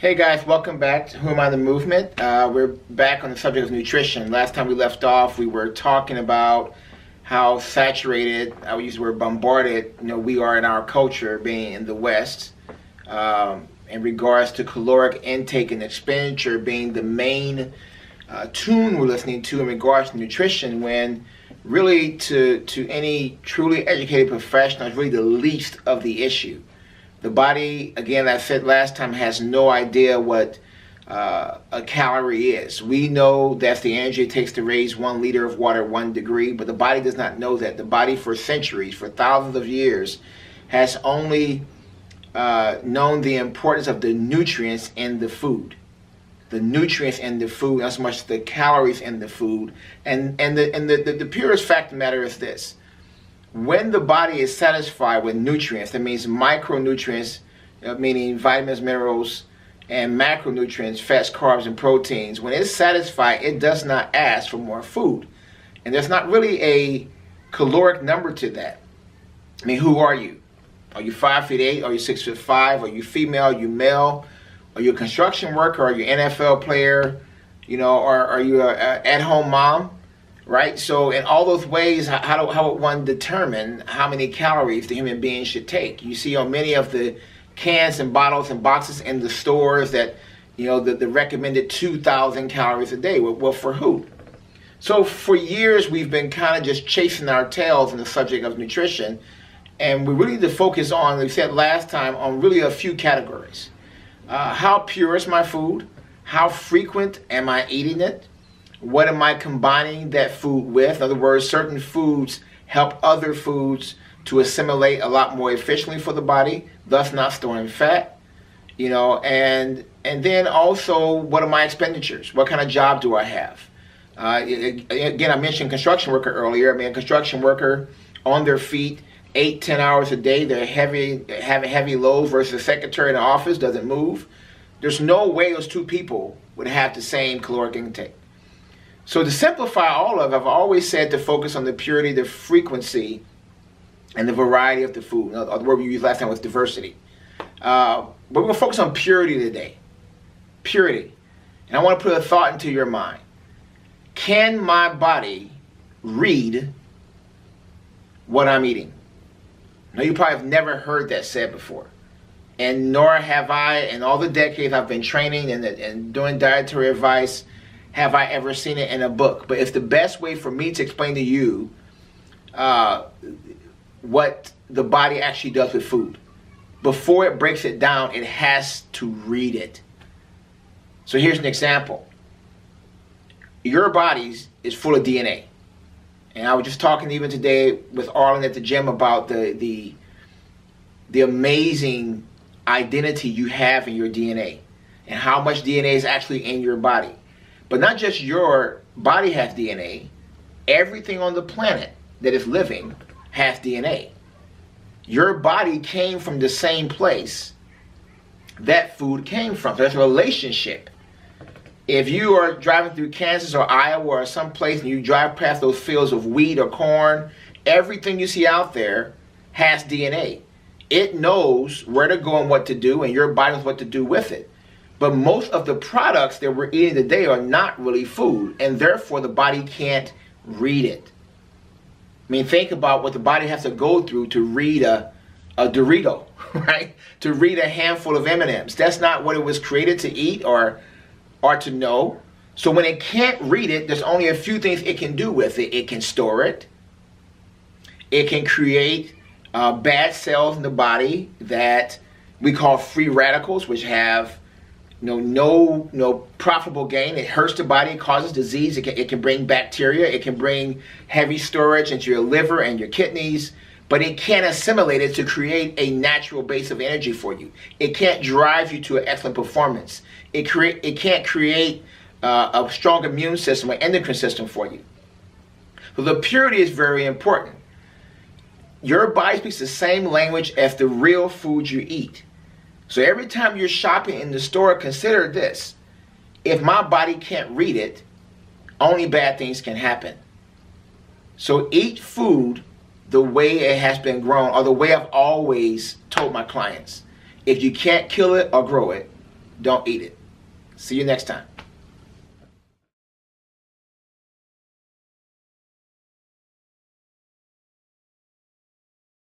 Hey guys, welcome back to Who Am I the Movement. We're back on the subject of nutrition. Last time we left off, we were talking about how saturated, I would use the word bombarded, we are in our culture, being in the West, in regards to caloric intake and expenditure being the main tune we're listening to in regards to nutrition, when really to any truly educated professional is really the least of the issue. The body, again, I said last time, has no idea what a calorie is. We know that's the energy it takes to raise 1 liter of water 1 degree, but the body does not know that. The body for centuries, for thousands of years, has only known the importance of the nutrients in the food. The nutrients in the food, not so much the calories in the food. And the purest fact of the matter is this. When the body is satisfied with nutrients, that means micronutrients, meaning vitamins, minerals, and macronutrients, fats, carbs, and proteins, when it's satisfied, it does not ask for more food. And there's not really a caloric number to that. I mean, who are you? Are you 5'8"? Are you 6'5"? Are you female? Are you male? Are you a construction worker? Are you an NFL player? Or are you an at-home mom? Right? So in all those ways, how would one determine how many calories the human being should take? You see on many of the cans and bottles and boxes in the stores that, the recommended 2,000 calories a day. Well, for who? So for years, we've been kind of just chasing our tails in the subject of nutrition. And we really need to focus on, like we said last time, on really a few categories. How pure is my food? How frequent am I eating it? What am I combining that food with? In other words, certain foods help other foods to assimilate a lot more efficiently for the body, thus not storing fat. And then also, what are my expenditures? What kind of job do I have? Again, I mentioned construction worker earlier. I mean, a construction worker on their feet 8-10 hours a day. They're having heavy loads versus a secretary in the office doesn't move. There's no way those two people would have the same caloric intake. So to simplify all of it, I've always said to focus on the purity, the frequency, and the variety of the food. The word we used last time was diversity. But we're going to focus on purity today. Purity. And I want to put a thought into your mind. Can my body read what I'm eating? Now, you probably have never heard that said before. And nor have I, in all the decades I've been training and doing dietary advice, have I ever seen it in a book. But it's the best way for me to explain to you what the body actually does with food. Before it breaks it down, it has to read it. So here's an example. Your body is full of DNA. And I was just talking even today with Arlen at the gym about the amazing identity you have in your DNA and how much DNA is actually in your body. But not just your body has DNA. Everything on the planet that is living has DNA. Your body came from the same place that food came from. So there's a relationship. If you are driving through Kansas or Iowa or someplace and you drive past those fields of wheat or corn, everything you see out there has DNA. It knows where to go and what to do, and your body knows what to do with it. But most of the products that we're eating today are not really food, and therefore the body can't read it. I mean, think about what the body has to go through to read a Dorito, right? To read a handful of M&Ms. That's not what it was created to eat or to know. So when it can't read it, there's only a few things it can do with it. It can store it. It can create bad cells in the body that we call free radicals, which have no profitable gain. It hurts the body, it causes disease, it can bring bacteria, it can bring heavy storage into your liver and your kidneys, but it can't assimilate it to create a natural base of energy for you. It can't drive you to an excellent performance. It can't create a strong immune system or endocrine system for you. So the purity is very important. Your body speaks the same language as the real food you eat. So every time you're shopping in the store, consider this. If my body can't read it, only bad things can happen. So eat food the way it has been grown, or the way I've always told my clients. If you can't kill it or grow it, don't eat it. See you next time.